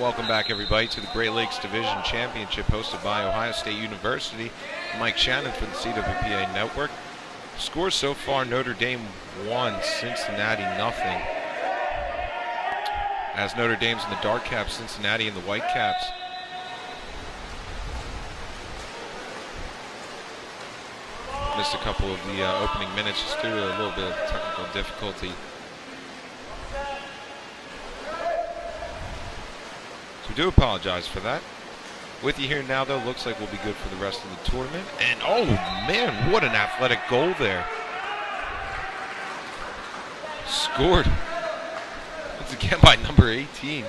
Welcome back, everybody, to the Great Lakes Division Championship hosted by Ohio State University. Mike Shannon for the CWPA Network. Scores so far: Notre Dame 1, Cincinnati nothing. As Notre Dame's in the dark caps, Cincinnati in the white caps. Missed a couple of the opening minutes just due to a little bit of technical difficulty. So we do apologize for that. With you here now, though, looks like we'll be good for the rest of the tournament. And oh man, what an athletic goal there. Scored once again by number 18.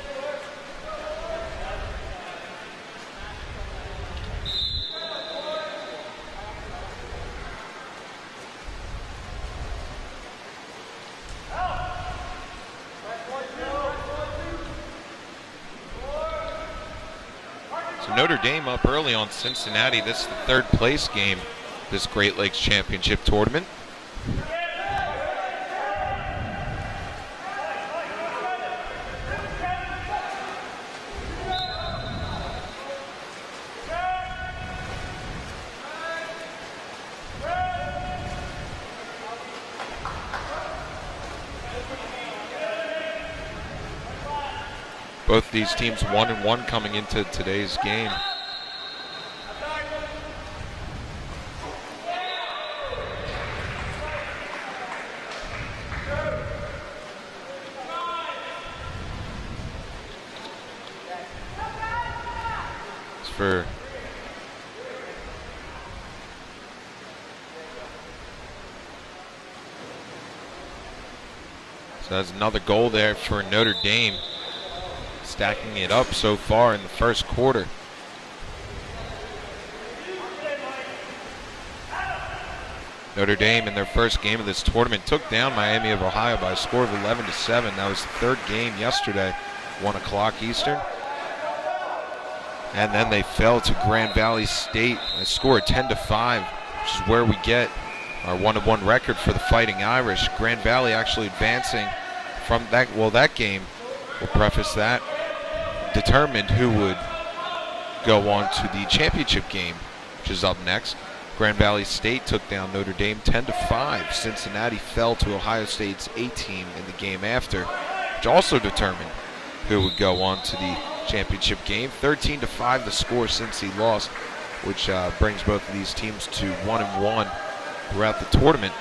Notre Dame up early on Cincinnati. This is the third place game this Great Lakes Championship tournament. Both these teams 1-1 coming into today's game. So that's another goal there for Notre Dame, stacking it up so far in the first quarter. Notre Dame in their first game of this tournament took down Miami of Ohio by a score of 11-7. That was the third game yesterday, 1 o'clock Eastern. And then they fell to Grand Valley State, a score of 10-5, which is where we get our 1-1 record for the Fighting Irish. Grand Valley actually advancing from that, well, that game, we'll preface that, determined who would go on to the championship game, which is up next. Grand Valley State took down Notre Dame 10-5. Cincinnati fell to Ohio State's A team in the game after, which also determined who would go on to the championship game. 13-5 the score since he lost, which brings both of these teams to 1-1 throughout the tournament.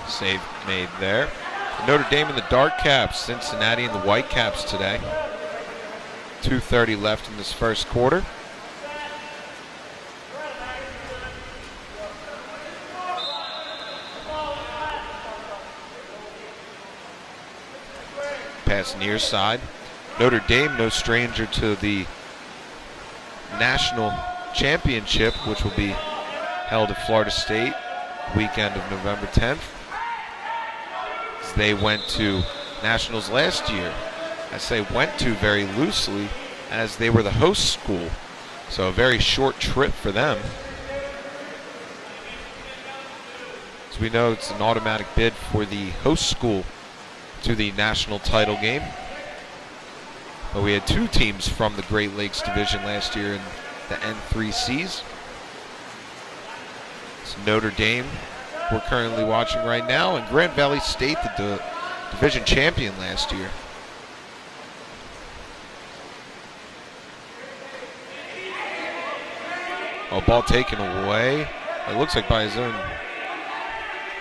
Save made there. Notre Dame in the dark caps, Cincinnati in the white caps today. 2:30 left in this first quarter. Pass near side. Notre Dame no stranger to the national championship, which will be held at Florida State weekend of November 10th. They went to nationals last year. I say went to very loosely, as they were the host school, so a very short trip for them. As we know, it's an automatic bid for the host school to the national title game. But we had two teams from the Great Lakes Division last year in the N3Cs. It's Notre Dame we're currently watching right now, and Grand Valley State, the division champion last year. Oh, ball taken away. It looks like by his own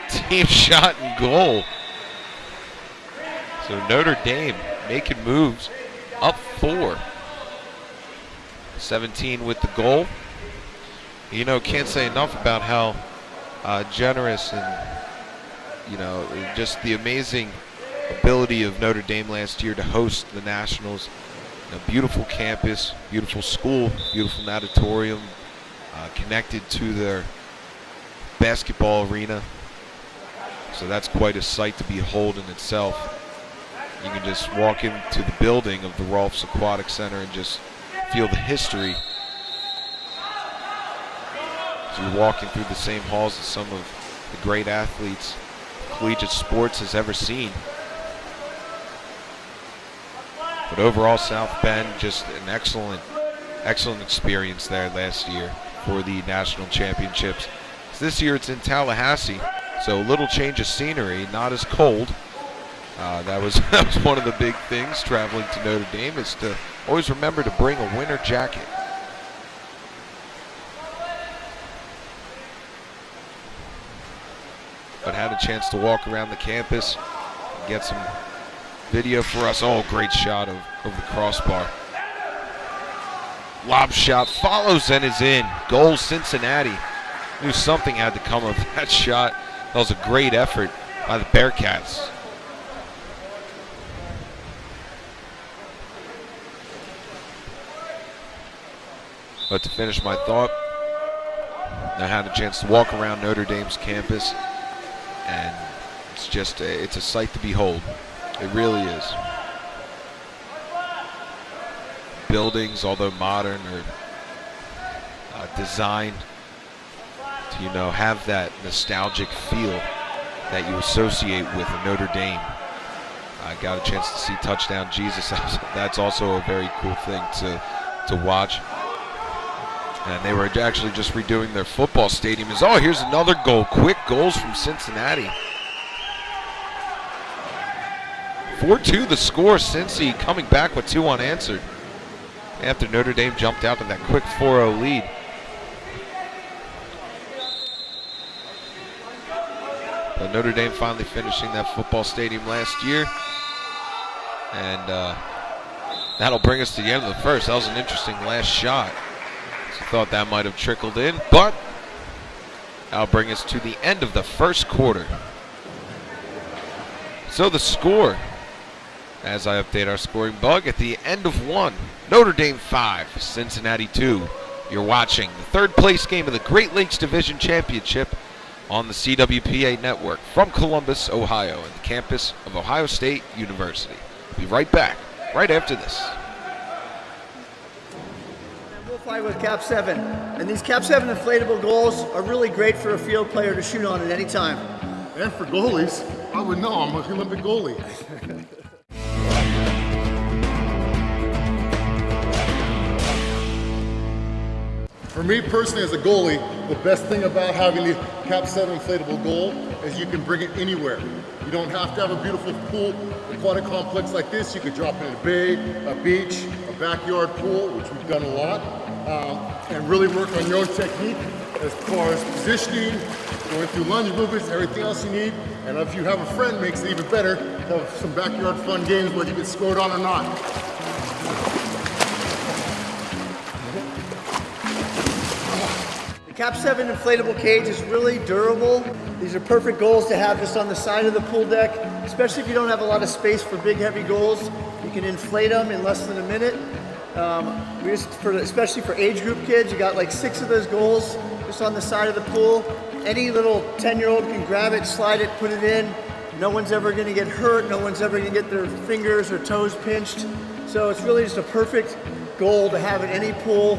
team shot and goal. So Notre Dame making moves, up 4. 17 with the goal. You know, can't say enough about how generous and, you know, just the amazing ability of Notre Dame last year to host the Nationals. A beautiful campus, beautiful school, beautiful natatorium, connected to their basketball arena. So that's quite a sight to behold in itself. You can just walk into the building of the Rolfs Aquatic Center and just feel the history. So you're walking through the same halls as some of the great athletes collegiate sports has ever seen. But overall, South Bend, just an excellent experience there last year for the national championships. So this year it's in Tallahassee, so a little change of scenery, not as cold. That was one of the big things traveling to Notre Dame, is to always remember to bring a winter jacket. But had a chance to walk around the campus and get some video for us. Oh, great shot of the crossbar. Lob shot follows and is in. Goal, Cincinnati. Knew something had to come of that shot. That was a great effort by the Bearcats. But to finish my thought, I had a chance to walk around Notre Dame's campus, and it's a sight to behold. It really is. Buildings, although modern, are designed to, have that nostalgic feel that you associate with Notre Dame. I got a chance to see Touchdown Jesus. That's also a very cool thing to watch. And they were actually just redoing their football stadium. Oh, here's another goal. Quick goals from Cincinnati. 4-2 the score. Cincy coming back with 2 unanswered after Notre Dame jumped out to that quick 4-0 lead. But Notre Dame finally finishing that football stadium last year. And that'll bring us to the end of the first. That was an interesting last shot. So thought that might have trickled in, but that'll bring us to the end of the first quarter. So the score, as I update our scoring bug, at the end of 1, Notre Dame 5, Cincinnati 2. You're watching the third place game of the Great Lakes Division Championship on the CWPA network from Columbus, Ohio, and the campus of Ohio State University. We'll be right back, right after this. We'll fly with Cap 7, and these Cap 7 inflatable goals are really great for a field player to shoot on at any time. And for goalies, I would know, I'm an Olympic goalie. For me personally as a goalie, the best thing about having the Cap 7 inflatable goal is you can bring it anywhere. You don't have to have a beautiful pool, aquatic complex like this. You could drop it in a bay, a beach, a backyard pool, which we've done a lot, and really work on your own technique as far as positioning, going through lunge movements, everything else you need. And if you have a friend, makes it even better to have some backyard fun games, whether you get scored on or not. The Cap 7 inflatable cage is really durable. These are perfect goals to have just on the side of the pool deck, especially if you don't have a lot of space for big, heavy goals. You can inflate them in less than a minute. Especially for age group kids, you got like 6 of those goals just on the side of the pool. Any little 10-year-old can grab it, slide it, put it in. No one's ever going to get hurt. No one's ever going to get their fingers or toes pinched. So it's really just a perfect goal to have in any pool.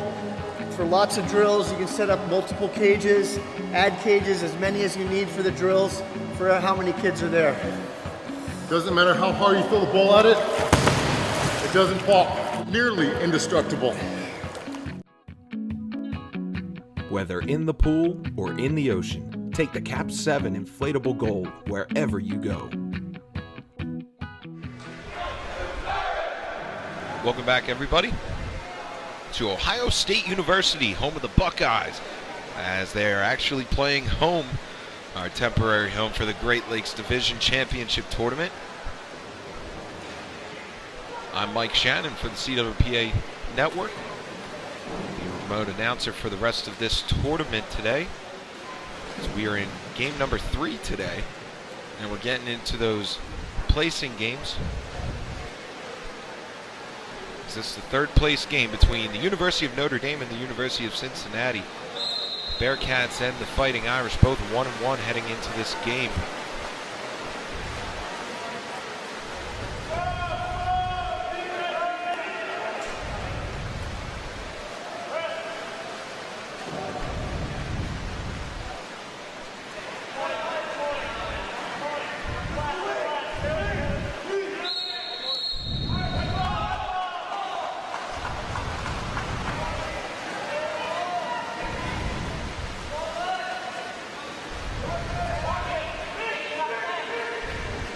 For lots of drills, you can set up multiple cages, add cages, as many as you need for the drills, for how many kids are there. Doesn't matter how hard you throw the ball at it, it doesn't fall. Nearly indestructible. Whether in the pool or in the ocean, take the Cap 7 inflatable goal wherever you go. Welcome back, everybody, to Ohio State University, home of the Buckeyes, as they are actually playing home, our temporary home for the Great Lakes Division Championship Tournament. I'm Mike Shannon for the CWPA Network, the remote announcer for the rest of this tournament today. So we are in game number 3 today, and we're getting into those placing games. This is the third place game between the University of Notre Dame and the University of Cincinnati. Bearcats and the Fighting Irish both 1-1 heading into this game.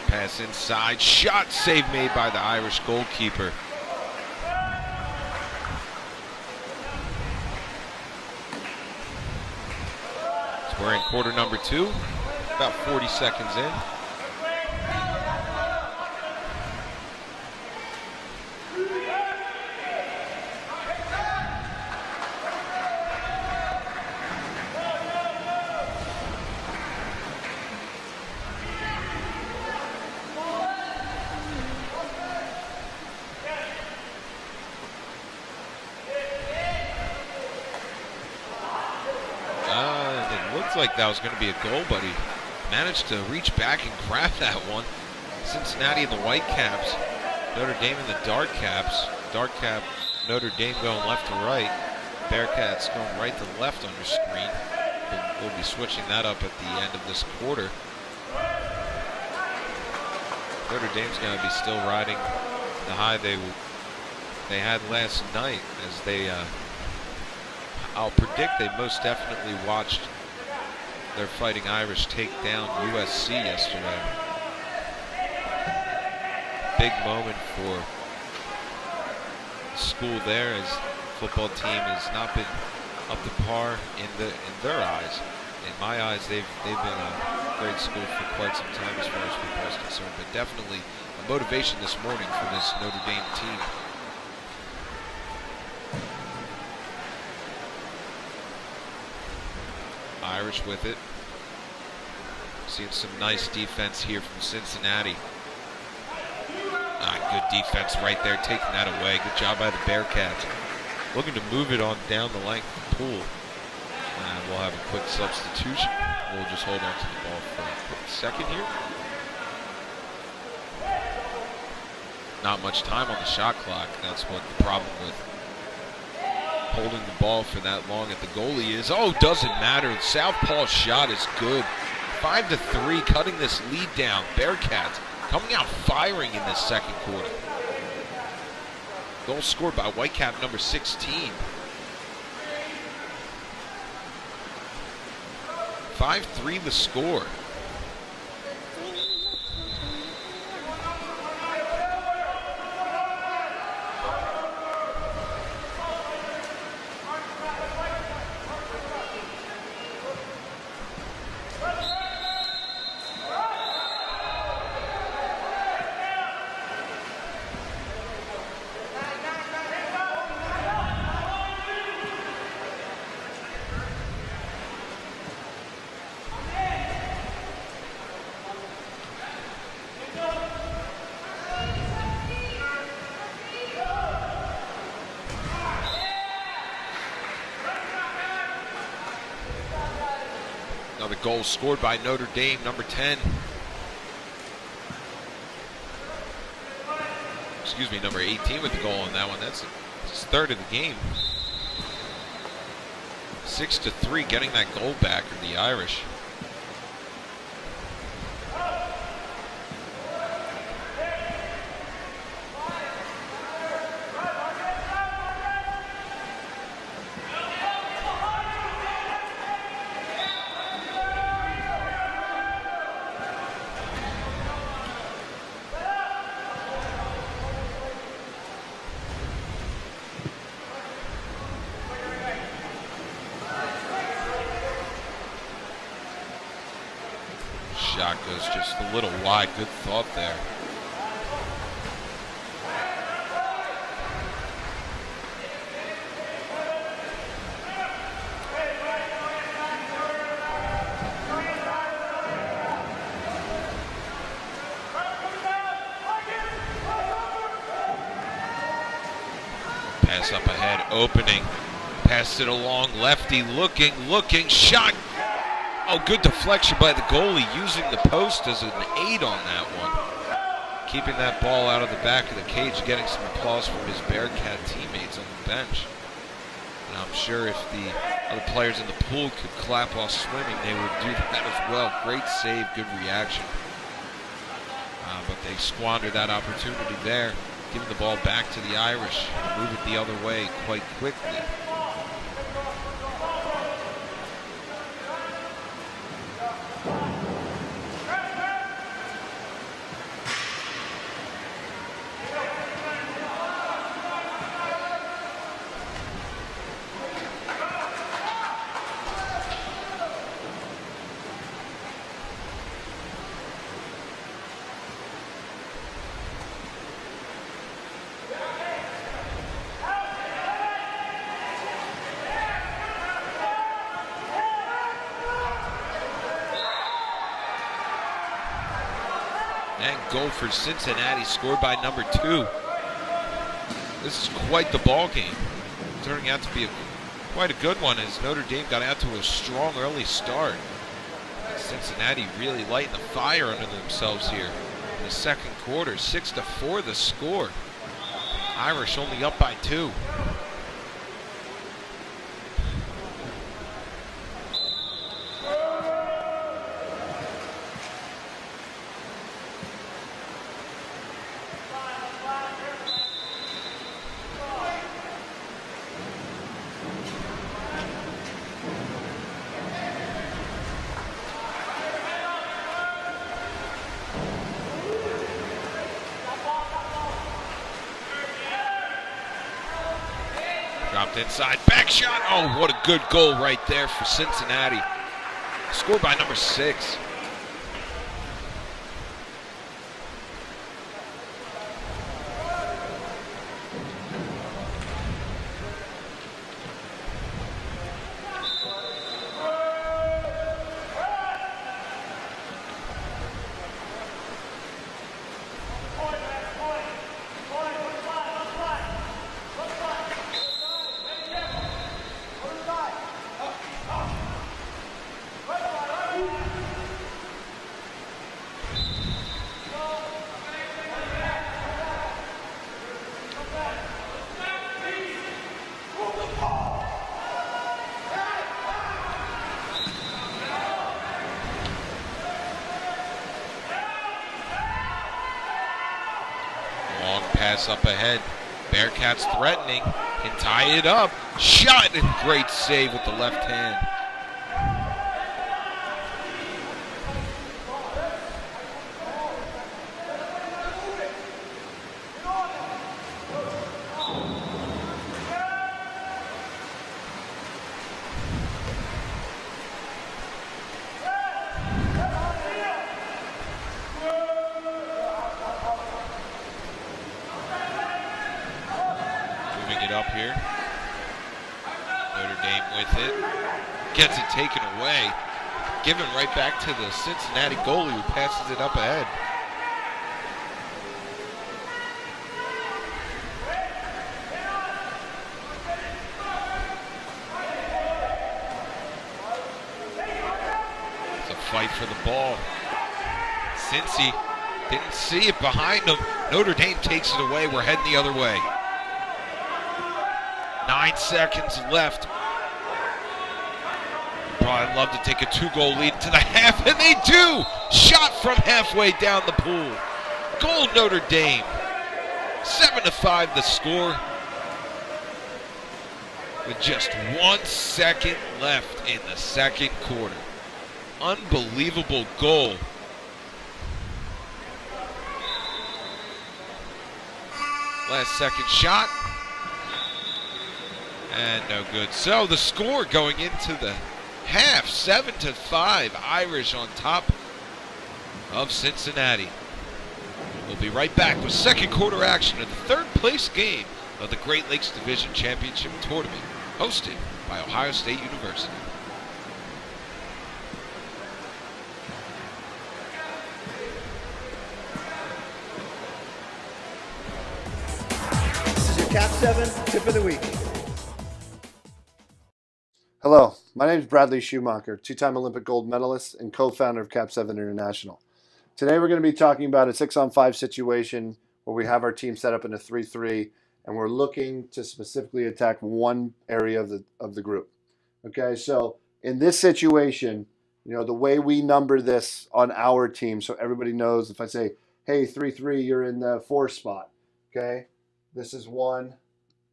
Pass inside, shot save made by the Irish goalkeeper. So we're in quarter number 2, about 40 seconds in. Like that was going to be a goal, but he managed to reach back and grab that one. Cincinnati in the white caps, Notre Dame in the dark caps. Dark cap, Notre Dame going left to right. Bearcats going right to left on your screen. We'll be switching that up at the end of this quarter. Notre Dame's going to be still riding the high they had last night, as they I'll predict they most definitely watched their Fighting Irish take down USC yesterday. Big moment for the school there, as the football team has not been up to par in their eyes. In my eyes, they've been a great school for quite some time as far as football is concerned, but definitely a motivation this morning for this Notre Dame team. Irish with it. Seeing some nice defense here from Cincinnati. Good defense right there, taking that away. Good job by the Bearcats. Looking to move it on down the length of the pool. And we'll have a quick substitution. We'll just hold on to the ball for a quick second here. Not much time on the shot clock. That's what the problem with holding the ball for that long at the goalie is. Oh, doesn't matter. The southpaw shot is good. 5-3, cutting this lead down. Bearcats coming out firing in this second quarter. Goal scored by Whitecap number 16. 5-3 the score. Another goal scored by Notre Dame, number 10. Excuse me, number 18 with the goal on that one. That's his third of the game. 6-3, getting that goal back for the Irish. Shot goes just a little wide. Good thought there. Pass up ahead, opening. Passed it along, lefty looking, shot. Oh, good deflection by the goalie, using the post as an aid on that one. Keeping that ball out of the back of the cage, getting some applause from his Bearcat teammates on the bench. And I'm sure if the other players in the pool could clap while swimming, they would do that as well. Great save, good reaction. But they squandered that opportunity there, giving the ball back to the Irish, and move it the other way quite quickly. And goal for Cincinnati, scored by number 2. This is quite the ball game. Turning out to be quite a good one as Notre Dame got out to a strong early start. Cincinnati really lighting the fire under themselves here in the second quarter. 6-4 the score. Irish only up by 2. Dropped inside, back shot. Oh, what a good goal right there for Cincinnati. Scored by number 6. Long pass up ahead. Bearcats threatening. Can tie it up. Shot and great save with the left hand. Up here. Notre Dame with it. Gets it taken away. Given right back to the Cincinnati goalie who passes it up ahead. It's a fight for the ball. Cincy didn't see it behind him. Notre Dame takes it away. We're heading the other way. 9 seconds left. Probably love to take a 2-goal lead to the half, and they do! Shot from halfway down the pool. Goal Notre Dame. 7-5 the score. With just 1 second left in the second quarter. Unbelievable goal. Last second shot. And no good. So the score going into the half, 7-5. Irish on top of Cincinnati. We'll be right back with second quarter action of the third place game of the Great Lakes Division Championship Tournament, hosted by Ohio State University. This is your Cap 7 tip of the week. My name is Bradley Schumacher, two-time Olympic gold medalist and co-founder of Cap 7 International. Today we're going to be talking about a 6-on-5 situation where we have our team set up in a 3-3 and we're looking to specifically attack one area of the group. Okay, so in this situation, you know, the way we number this on our team, so everybody knows, if I say, hey, 3-3, you're in the 4 spot. Okay, this is 1,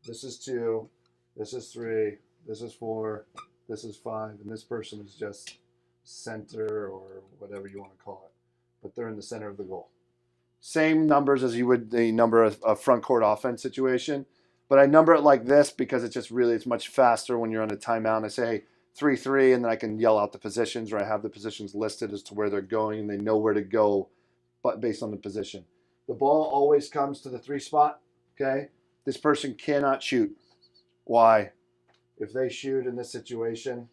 this is 2, this is 3, this is 4, this is 5, and this person is just center or whatever you want to call it. But they're in the center of the goal. Same numbers as you would the number of a front court offense situation, but I number it like this because it's much faster when you're on a timeout. And I say, hey, 3-3, and then I can yell out the positions, or I have the positions listed as to where they're going, and they know where to go, but based on the position. The ball always comes to the 3 spot. Okay, this person cannot shoot. Why? If they shoot in this situation,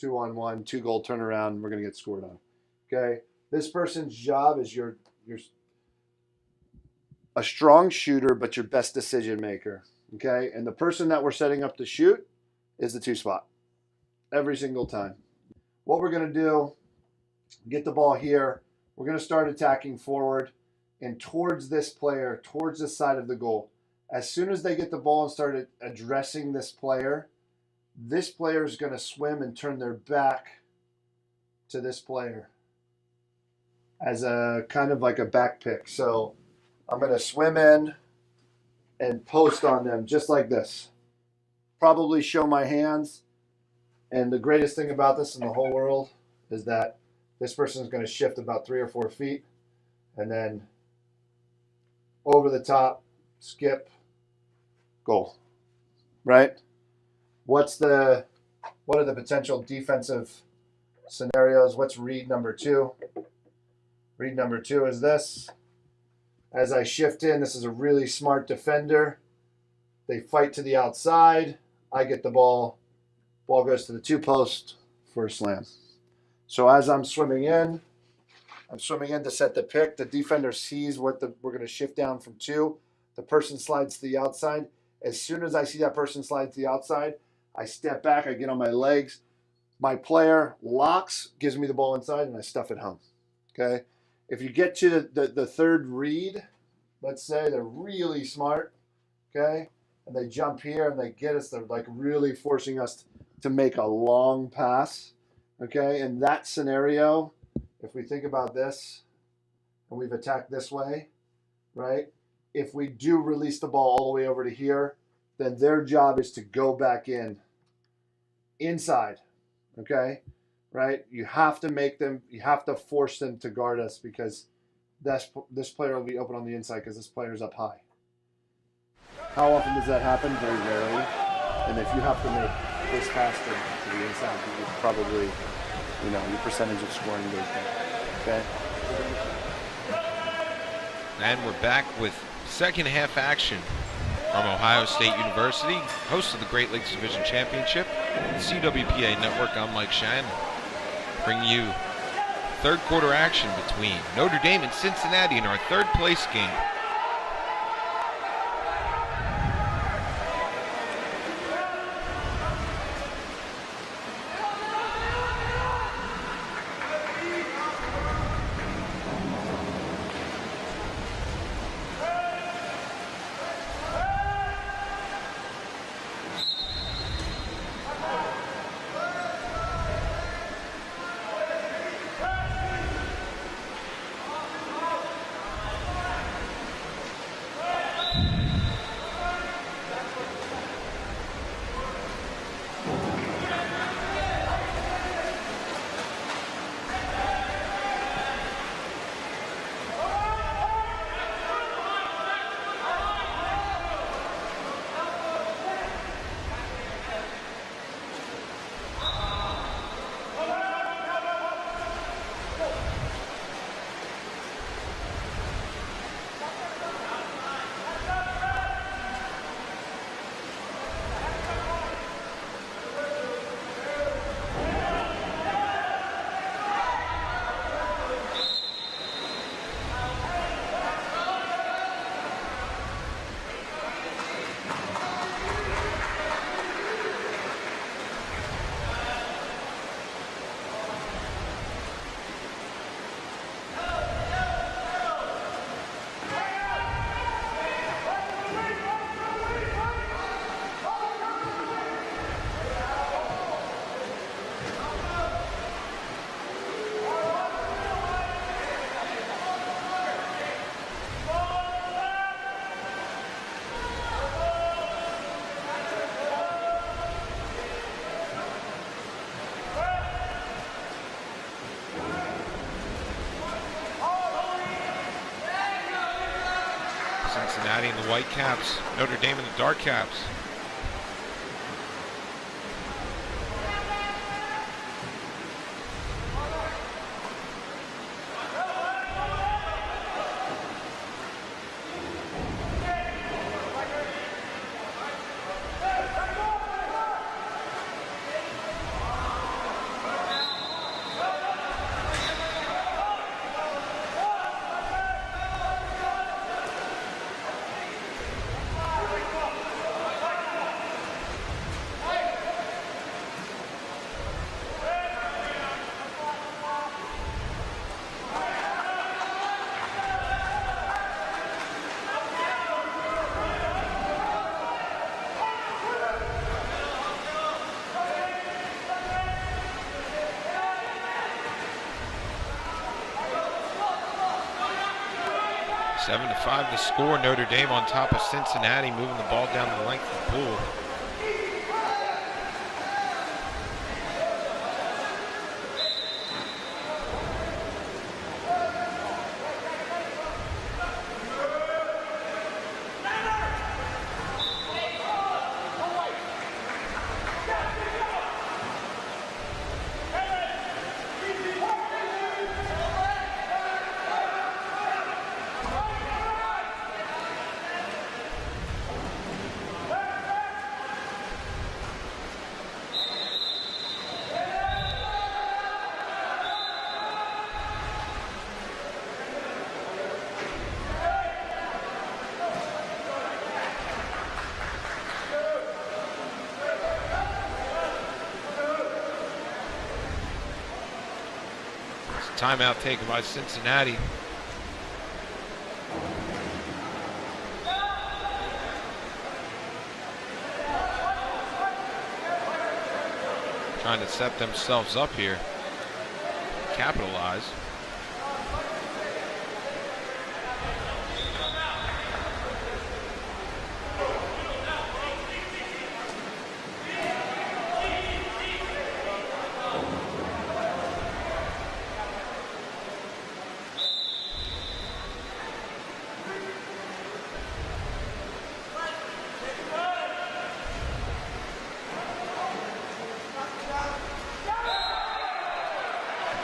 2-on-1, 2-goal turnaround, we're going to get scored on. Okay, this person's job is you're a strong shooter, but your best decision maker. Okay, and the person that we're setting up to shoot is the 2 spot every single time. What we're going to do, get the ball here. We're going to start attacking forward and towards this player, towards this side of the goal. As soon as they get the ball and start addressing this player is going to swim and turn their back to this player as a kind of like a back pick. So I'm going to swim in and post on them just like this. Probably show my hands. And the greatest thing about this in the whole world is that this person is going to shift about 3 or 4 feet and then over the top, skip, goal. Right? What are the potential defensive scenarios? What's read number 2? Read number 2 is this. As I shift in, this is a really smart defender. They fight to the outside. I get the ball. Ball goes to the 2 post for a slam. So as I'm swimming in to set the pick. The defender sees we're going to shift down from 2. The person slides to the outside. As soon as I see that person slide to the outside, I step back, I get on my legs. My player locks, gives me the ball inside, and I stuff it home. Okay? If you get to the third read, let's say they're really smart, okay? And they jump here and they get us, they're like really forcing us to make a long pass, okay? In that scenario, if we think about this, and we've attacked this way, right? If we do release the ball all the way over to here, then their job is to go back inside, okay? Right? You have to force them to guard us because this player will be open on the inside because this player is up high. How often does that happen? Very rarely. And if you have to make this faster to the inside, you probably, your percentage of scoring goes down. Okay? And we're back with second half action from Ohio State University, host of the Great Lakes Division Championship, the CWPA Network. I'm Mike Shannon. Bring you third quarter action between Notre Dame and Cincinnati in our third place game. Cincinnati in the white caps, Notre Dame in the dark caps. Seven to 5 the score. Notre Dame on top of Cincinnati, moving the ball down the length of the pool. Timeout taken by Cincinnati. Trying to set themselves up here. Capitalize.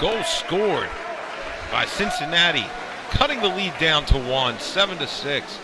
Goal scored by Cincinnati, cutting the lead down to 1, 7 to 6.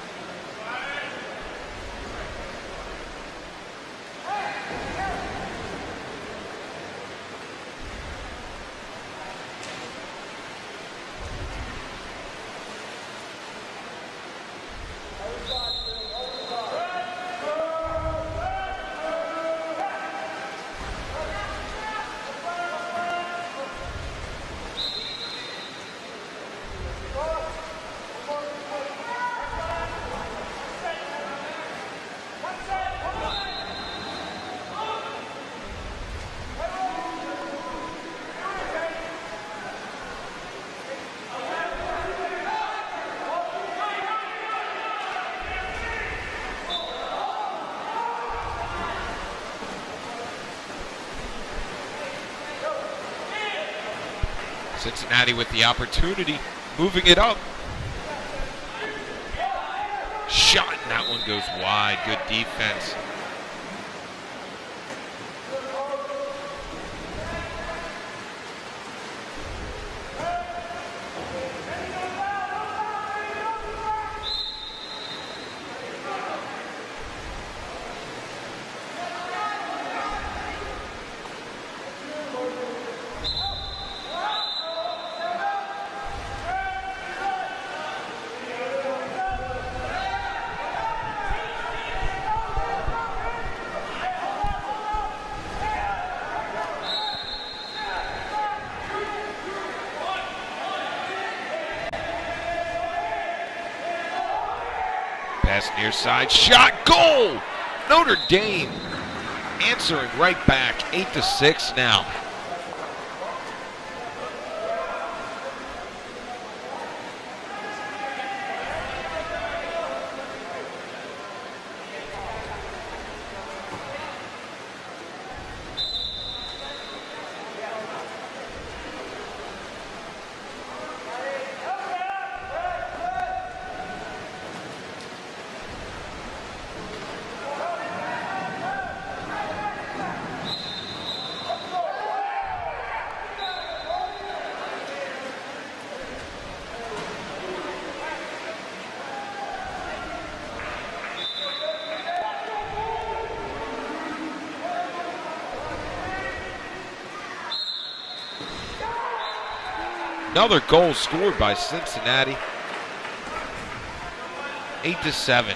Cincinnati with the opportunity, moving it up. Shot, and that one goes wide. Good defense. Pass near side, shot, goal! Notre Dame answering right back, 8 to 6 now. Another goal scored by Cincinnati. 8-7.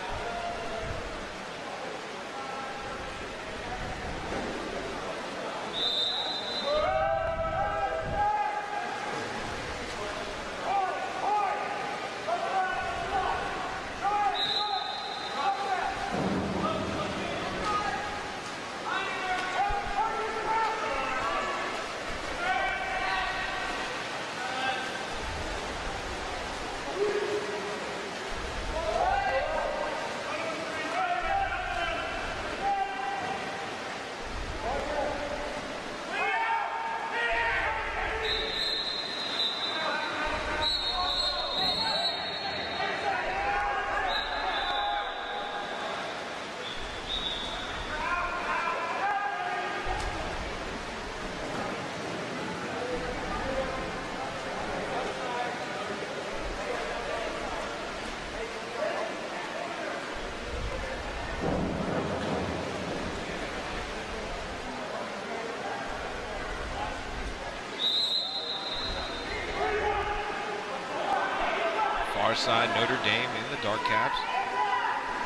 Far side, Notre Dame in the dark caps.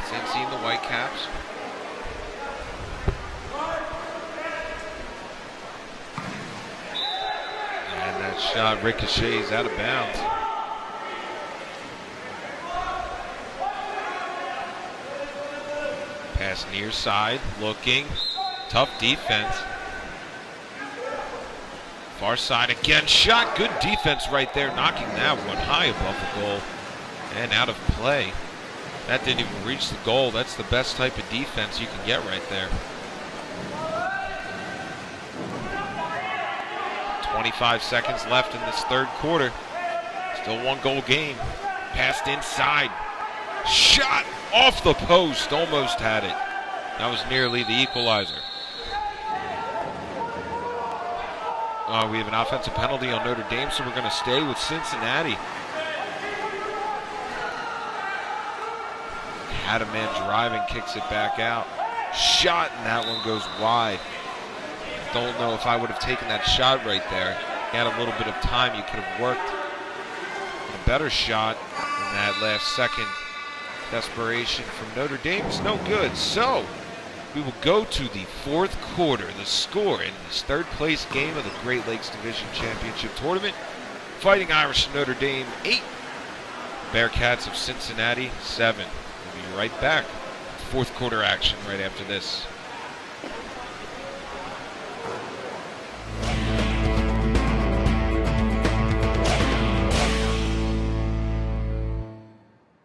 Cincy in the white caps. And that shot ricochets out of bounds. Pass near side, looking. Tough defense. Far side again, shot. Good defense right there, knocking that one high above the goal and out of play. That didn't even reach the goal. That's the best type of defense you can get right there. 25 seconds left in this third quarter. Still 1-goal game. Passed inside. Shot off the post. Almost had it. That was nearly the equalizer. We have an offensive penalty on Notre Dame, so we're going to stay with Cincinnati. Had a man driving, kicks it back out. Shot, and that one goes wide. Don't know if I would have taken that shot right there. You had a little bit of time, you could have worked a better shot in that last second. Desperation from Notre Dame is no good. So we will go to the fourth quarter. The score in this third place game of the Great Lakes Division Championship Tournament. Fighting Irish of Notre Dame 8. Bearcats of Cincinnati 7. We'll be right back. Fourth quarter action right after this.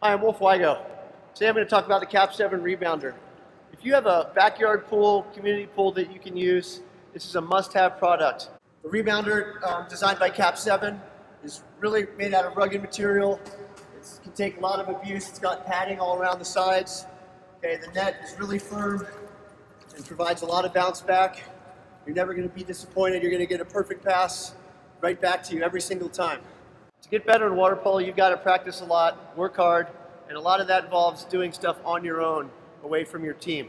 Hi, I'm Wolf Weigo. Today I'm going to talk about the Cap 7 rebounder. If you have a backyard pool, community pool that you can use, this is a must-have product. The rebounder, designed by Cap 7, is really made out of rugged material. It can take a lot of abuse. It's got padding all around the sides. Okay, the net is really firm and provides a lot of bounce back. You're never going to be disappointed. You're going to get a perfect pass right back to you every single time. To get better in water polo, you've got to practice a lot, work hard, and a lot of that involves doing stuff on your own, away from your team.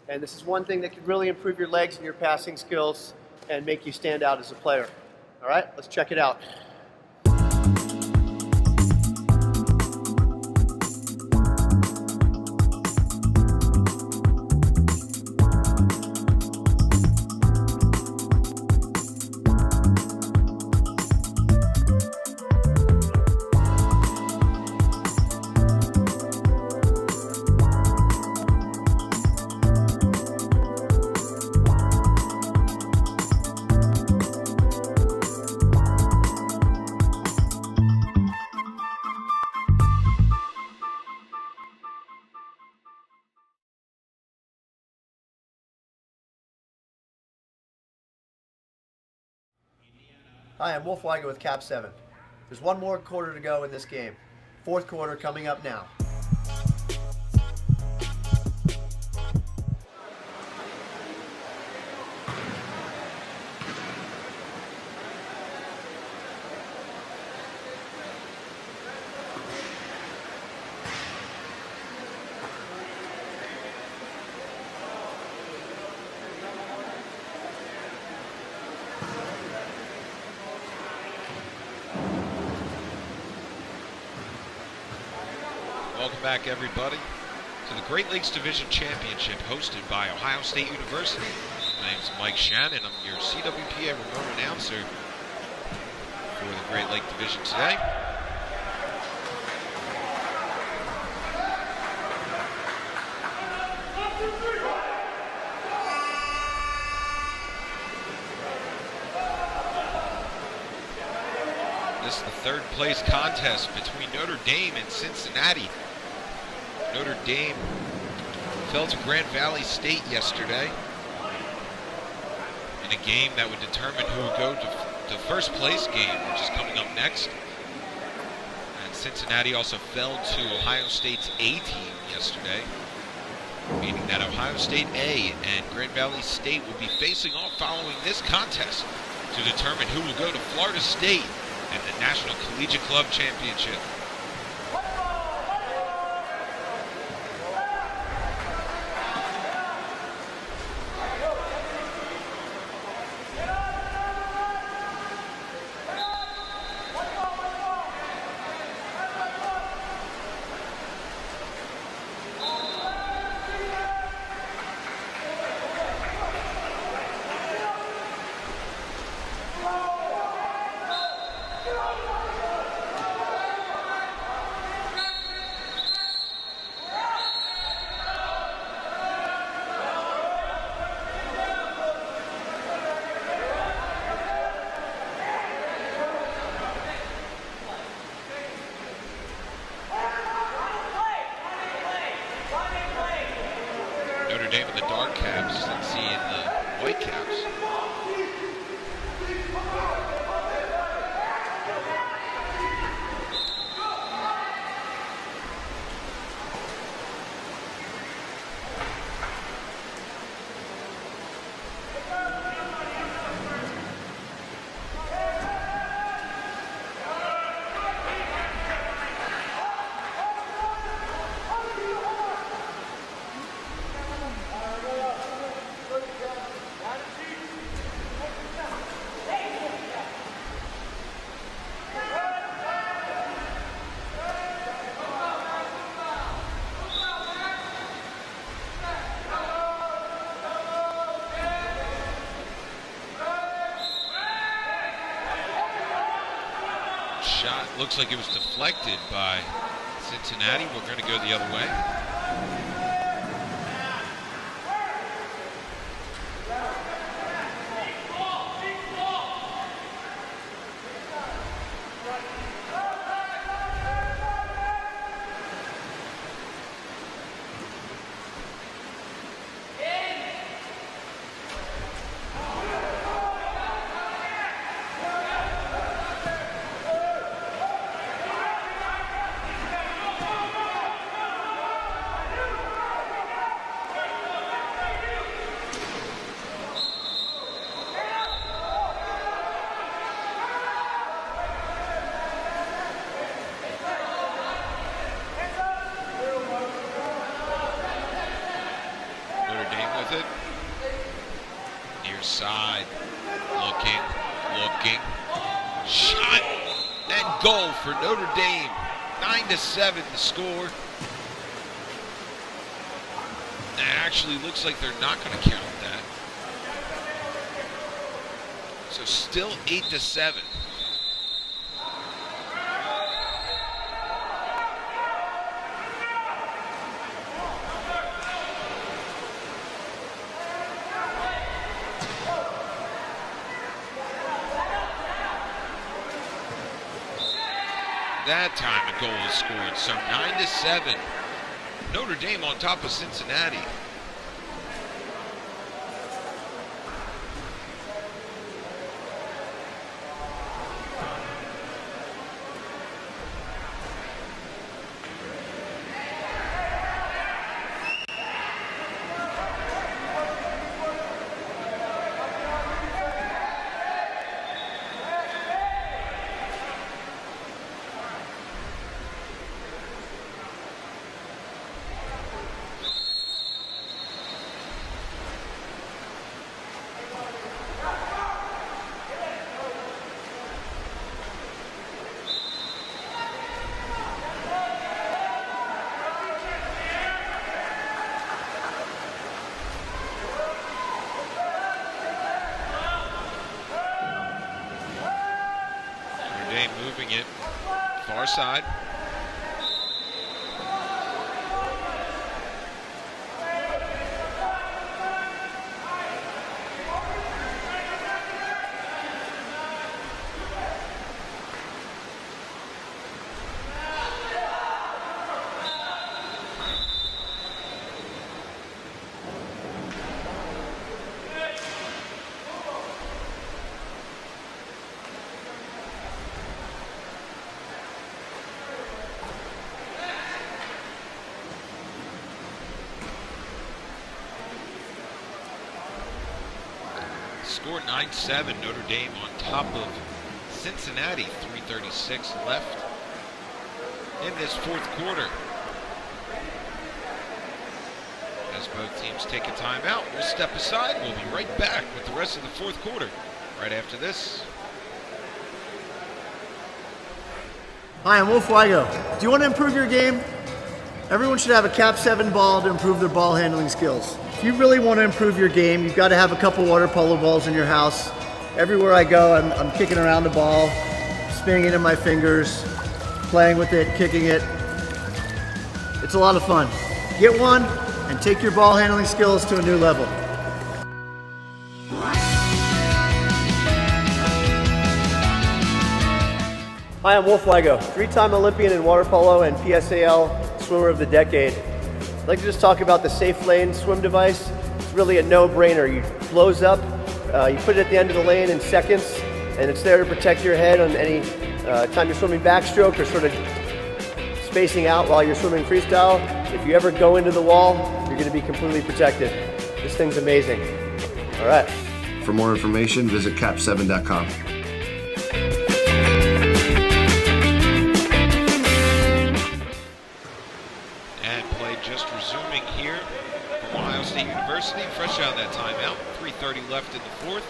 And this is one thing that can really improve your legs and your passing skills and make you stand out as a player. All right, let's check it out. Hi, I'm Wolf Weigo with Cap 7. There's one more quarter to go in this game. Fourth quarter coming up now. Welcome back, everybody, to the Great Lakes Division Championship hosted by Ohio State University. My name is Mike Shannon. I'm your CWPA remote announcer for the Great Lake Division today. This is the third place contest between Notre Dame and Cincinnati. Notre Dame fell to Grand Valley State yesterday in a game that would determine who would go to first place game, which is coming up next. And Cincinnati also fell to Ohio State's A team yesterday, meaning that Ohio State A and Grand Valley State will be facing off following this contest to determine who will go to Florida State and the National Collegiate Club Championship. Notre Dame in the dark caps, Cincy in the white caps. Shot looks like it was deflected by Cincinnati. We're going to go the other way. It. Near side, looking, shot, and goal for Notre Dame. 9-7 the score. It actually looks like they're not going to count that. So still 8-7. That time a goal is scored, so 9-7. Notre Dame on top of Cincinnati. Dame moving it far side. Score 9-7, Notre Dame on top of Cincinnati, 3:36 left in this fourth quarter. As both teams take a timeout, we'll step aside. We'll be right back with the rest of the fourth quarter right after this. Hi, I'm Wolf Weigo. Do you want to improve your game? Everyone should have a Cap 7 ball to improve their ball handling skills. If you really want to improve your game, you've got to have a couple water polo balls in your house. Everywhere I go, I'm kicking around the ball, spinning it in my fingers, playing with it, kicking it. It's a lot of fun. Get one and take your ball handling skills to a new level. Hi, I'm Wolf Weigo, 3-time Olympian in water polo and PSAL Swimmer of the Decade. I'd like to just talk about the Safe Lane swim device. It's really a no-brainer. It blows up, you put it at the end of the lane in seconds, and it's there to protect your head on any time you're swimming backstroke or sort of spacing out while you're swimming freestyle. If you ever go into the wall, you're going to be completely protected. This thing's amazing. All right. For more information, visit cap7.com. Just resuming here from Ohio State University, fresh out of that timeout, 3:30 left in the fourth.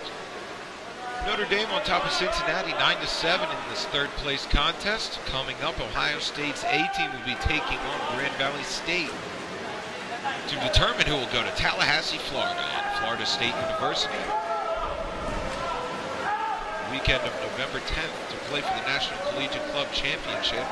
Notre Dame on top of Cincinnati, 9-7 in this third place contest. Coming up, Ohio State's A team will be taking on Grand Valley State to determine who will go to Tallahassee, Florida, and Florida State University. Weekend of November 10th to play for the National Collegiate Club Championship.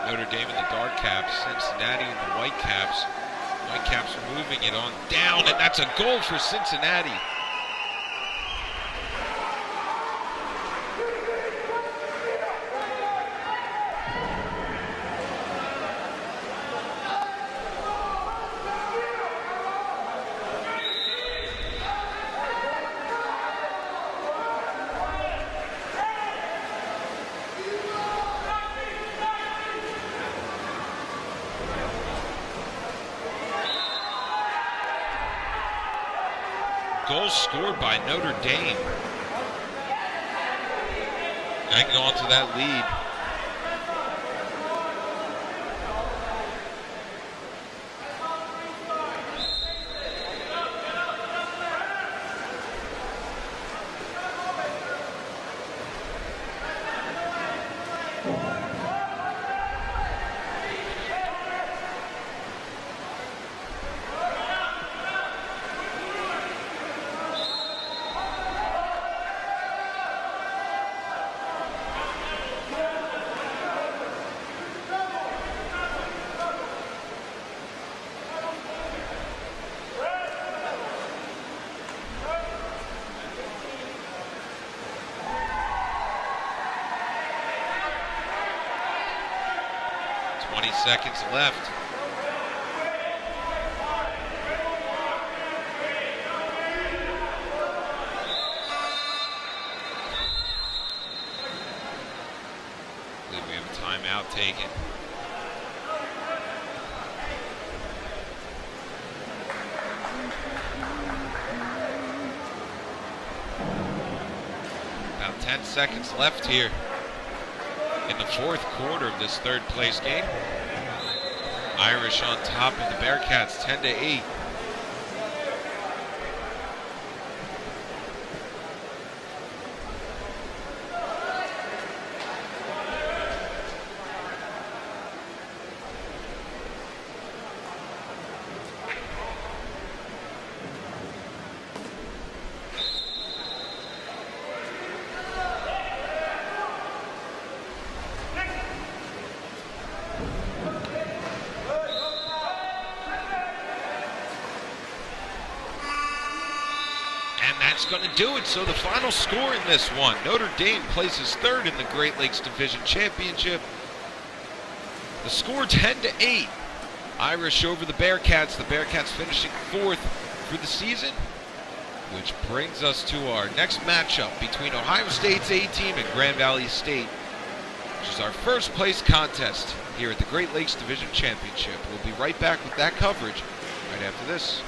Notre Dame in the dark caps, Cincinnati in the white caps. White caps moving it on down, and that's a goal for Cincinnati. goals scored by Notre Dame. Hanging on to that lead. Seconds left. I believe we have a timeout taken. About 10 seconds left here in the fourth quarter of this third place game. Irish on top of the Bearcats 10-8. That's going to do it. So the final score in this one, Notre Dame places third in the Great Lakes Division Championship. The score 10-8. Irish over the Bearcats. The Bearcats finishing fourth for the season, which brings us to our next matchup between Ohio State's A-team and Grand Valley State, which is our first place contest here at the Great Lakes Division Championship. We'll be right back with that coverage right after this.